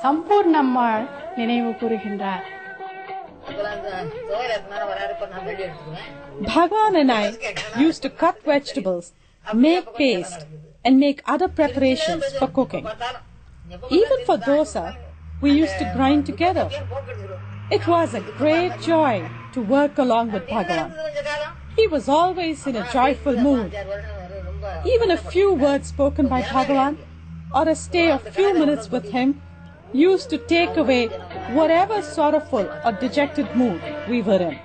சம்பூர்ணம்மாள் நினைவு கூறுகின்றார். Bhagavan and I used to cut vegetables, make paste, and make other preparations for cooking. Even for dosa, we used to grind together. It was a great joy to work along with Bhagavan. He was always in a joyful mood. Even a few words spoken by Bhagavan or a stay of few minutes with him used to take away whatever sorrowful or dejected mood we were in.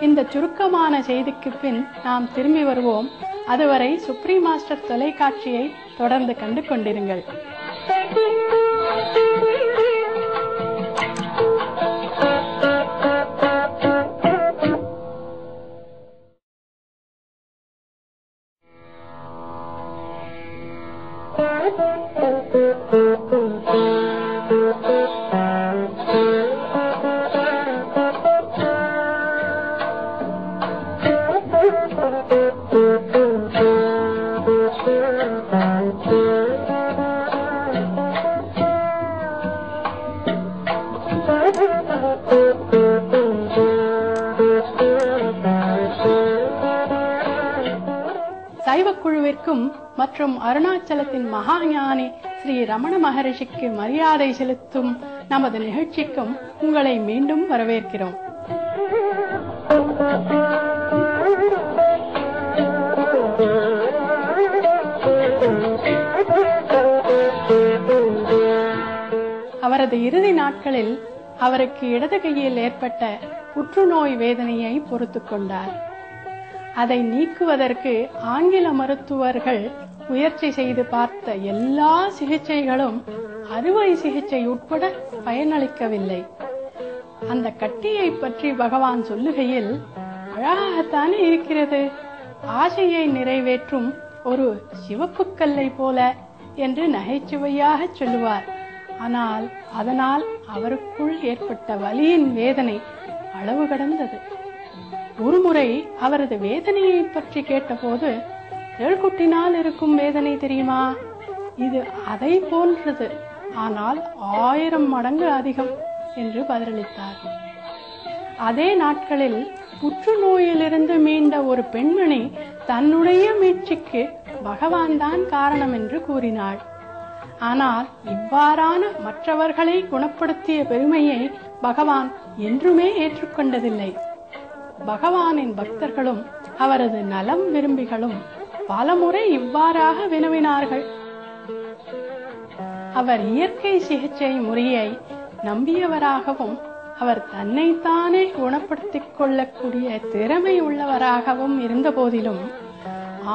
இந்த சுருக்கமான செய்திக்கு பின் நாம் திரும்பி வருவோம். அதுவரை supreme master தொலைக்காட்சியை தொடர்ந்து கண்டு கொண்டிருங்கள். சைவக்குழுவிற்கும் மற்றும் அருணாச்சலத்தின் மகாஞானி ஸ்ரீ ரமண மகரிஷிக்கு மரியாதை செலுத்தும் நமது நிகழ்ச்சிக்கும் உங்களை மீண்டும் வரவேற்கிறோம். அவரது இறுதி நாட்களில் அவருக்கு இடது கையில் ஏற்பட்ட புற்றுநோய் வேதனையை பொறுத்துக் கொண்டார். அதை நீக்குவதற்கு ஆங்கில மருத்துவர்கள் முயற்சி செய்து பார்த்த எல்லா சிகிச்சைகளும் அறுவை சிகிச்சை உட்பட பயனளிக்கவில்லை. அந்த கட்டியை பற்றி பகவான் சொல்லுகையில், அழகாகத்தானே இருக்கிறது, ஆசையை நிறைவேற்றும் ஒரு சிவப்பு கல்லை போல என்று நகைச்சுவையாக சொல்லுவார். ஆனால் அதனால் அவருக்குள் ஏற்பட்ட வலியின் வேதனை அளவு கடந்தது. ஒருமுறை அவரது வேதனையை பற்றி கேட்டபோது, தேள்குட்டினால் இருக்கும் வேதனை தெரியுமா, இது அதை போன்றது, ஆனால் 1000 மடங்கு அதிகம் என்று பதிலளித்தார். அதே நாட்களில் புற்றுநோயிலிருந்து மீண்ட ஒரு பெண்மணி தன்னுடைய மீட்சிக்கு பகவான் தான் காரணம் என்று கூறினாள். ஆனால் இவ்வாறான மற்றவர்களை குணப்படுத்திய பெருமையை பகவான் என்றுமே ஏற்றுக்கொண்டதில்லை. பகவானின் பக்தர்களும் அவரது நலம் விரும்பிகளும் பலமுறை இவ்வாறாக வினவினார்கள். அவர் இயற்கை சிகிச்சை முறையை நம்பியவராகவும் அவர் தன்னைத்தானே குணப்படுத்திக் கொள்ளக்கூடிய திறமை உள்ளவராகவும் இருந்த போதிலும்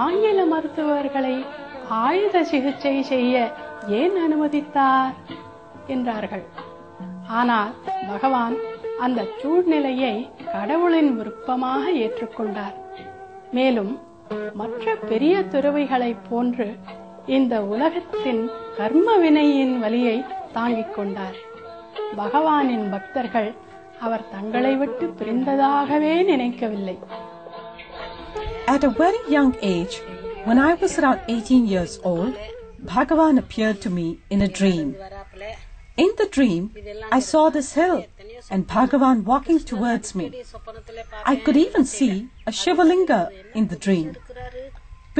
ஆங்கில மருத்துவர்களை ஆயுத சிகிச்சை செய்ய ஏன் அனுமதித்தார் என்றார்கள். ஆனால் பகவான் அந்த சூழ்நிலையை கடவுளின் விருப்பமாக ஏற்றுக்கொண்டார். மேலும் மற்ற பெரிய துறவிகளைப் போன்று இந்த உலகத்தின் கர்ம வினையின் வலியை தாங்கிக் கொண்டார். பகவானின் பக்தர்கள் அவர் தங்களை விட்டு பிரிந்ததாகவே நினைக்கவில்லை. At a very young age, when I was around 18 years old, Bhagavan appeared to me in a dream. In the dream, I saw this hill and Bhagavan walking towards me. I could even see a Shivalinga in the dream.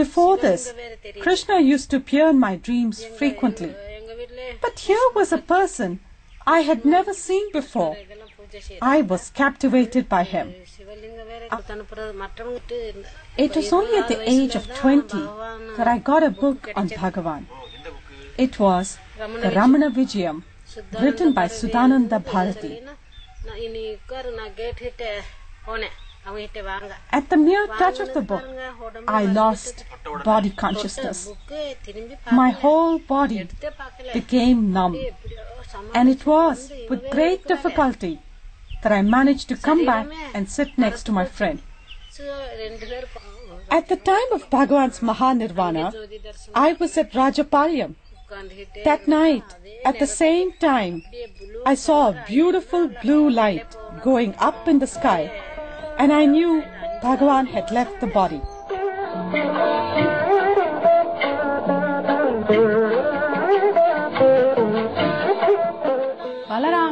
Before this, Krishna used to appear in my dreams frequently. But here was a person I had never seen before. I was captivated by him. It was only at the age of 20 that I got a book on Bhagavan. It was the Ramana Vijayam, written by Sudhananda Bharati. At the mere touch of the book, I lost body consciousness. My whole body became numb, and it was with great difficulty that I managed to come back and sit next to my friend. At the time of Bhagavan's Mahanirvana, I was at Rajapalyam. That night, at the same time, I saw a beautiful blue light going up in the sky, and I knew Bhagavan had left the body.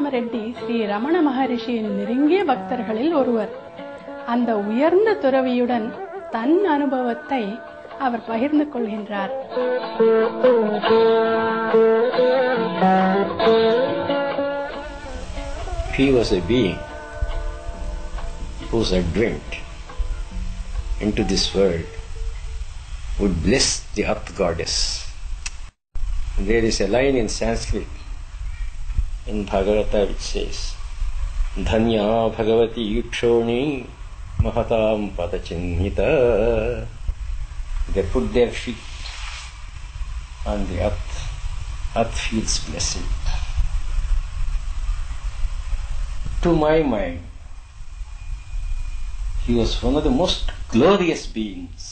பரசுராமரெட்டி Sri Ramana மகரிஷியின் நெருங்கிய பக்தர்களில் ஒருவர். அந்த உயர்ந்த துறவியுடன் தன் அனுபவத்தை அவர் பகிர்ந்து கொள்கின்றார். He was a being whose advent into this world would bless the earth goddess. There is a line in Sanskrit in Bhagavata which says, Dhanya Bhagavati Yukshoni Mahatam Padachinnita. They put their feet on the earth. Earth feels blessed. To my mind, he was one of the most glorious beings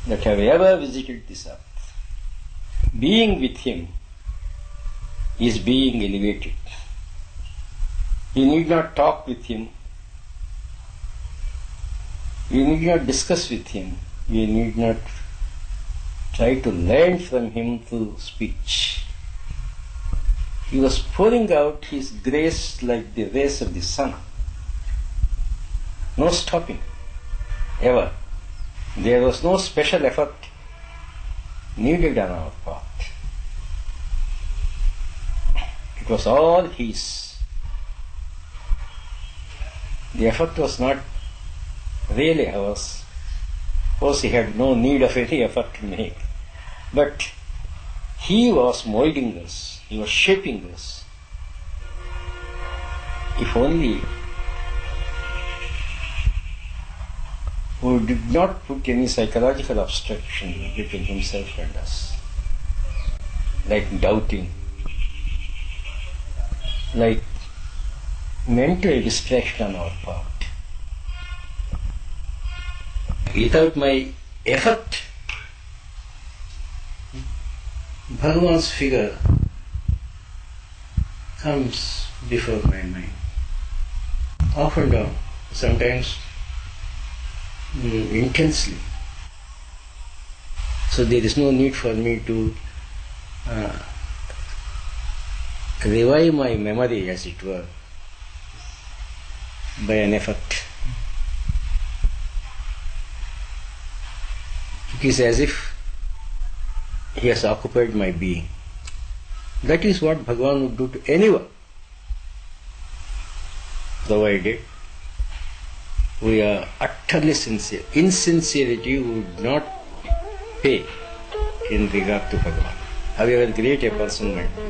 that have ever visited this earth. Being with him is being elevated. You need not talk with him. You need not discuss with him. You need not try to learn from him through speech. He was pouring out his grace like the rays of the sun. No stopping, ever. There was no special effort needed on our part. It was all his. The effort was not really ours. Of course, he had no need of any effort to make. But he was molding us. He was shaping us. If only we did not put any psychological obstruction between himself and us, like doubting, like mental distraction on our part. Without my effort, Bhagavan's figure comes before my mind, off and down, sometimes intensely. So there is no need for me to revive my memory, as it were, by an effort. It is as if he has occupied my being. That is what Bhagavan would do to anyone, provided we are utterly sincere. Insincerity would not pay in regard to Bhagavan, however great a person might be.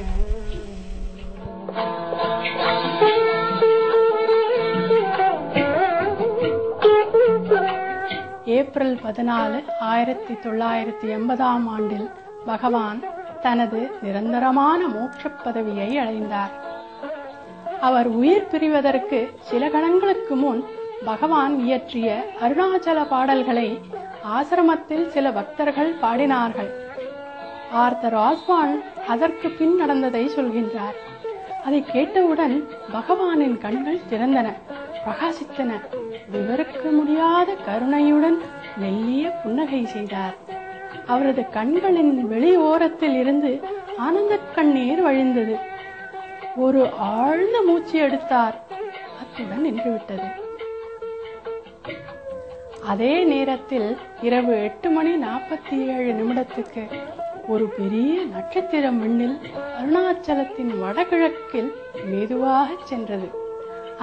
April 14, 1980 ஆண்டில் பகவான் தனது நிரந்தரமான மோட்சப் பதவியை அடைந்தார். அவர் உயிர் பிரிவதற்கு சில கணங்களுக்கு முன் பகவான் இயற்றிய அருணாச்சல பாடல்களை ஆசிரமத்தில் சில பக்தர்கள் பாடினார்கள். ஆர்தர் ஆஸ்வால்ட் அதற்கு பின் நடந்ததை சொல்கின்றார். அதை கேட்டவுடன் பகவானின் கண்கள் திறந்தன, பிரகாசித்தன. விவரிக்க முடியாத கருணையுடன் மெல்லிய புன்னகை செய்தார். அவரது கண்களின் வெளி ஓரத்தில் இருந்து ஆனந்த கண்ணீர் வழிந்தது. ஒரு ஆழ்ந்த மூச்சு எடுத்தார். அத்துடன் நின்றுவிட்டது. அதே நேரத்தில் இரவு 8:47 ஒரு பெரிய நட்சத்திரம் விண்ணில் அருணாச்சலத்தின் வடகிழக்கில் மெதுவாக சென்றது.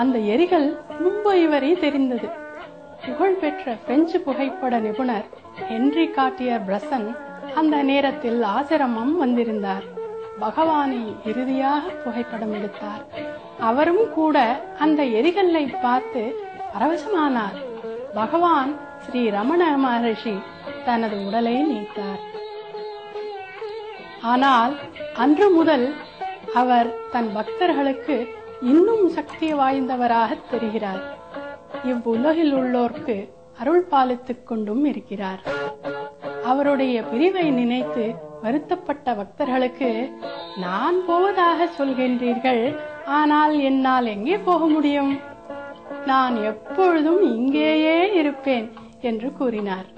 அந்த எரிகள் மும்பை வரை தெரிந்தது. புகழ்பெற்ற பிரெஞ்சு புகைப்பட நிபுணர் ஹென்றி கார்டியர் பிரசன் அந்த நேரத்தில் ஆசிரமம் வந்திருந்தார். பகவானை இறுதியாக புகைப்படம் எடுத்தார். அவரும் கூட அந்த எரிகல்லை பார்த்து பரவசமானார். பகவான் ஸ்ரீ ரமண மகரிஷி தனது உடலை நீத்தார். ஆனால் அன்று முதல் அவர் தன் பக்தர்களுக்கு இன்னும் சக்தி வாய்ந்தவராக தெரிகிறார். இவ்வுலகில் உள்ளோர்க்கு அருள் பாலித்துக் கொண்டும் இருக்கிறார். அவருடைய பிரிவை நினைத்து வருத்தப்பட்ட பக்தர்களுக்கு, நான் போவதாக சொல்கின்றீர்கள், ஆனால் என்னால் எங்கே போக முடியும்? நான் எப்பொழுதும் இங்கேயே இருப்பேன் என்று கூறினார்.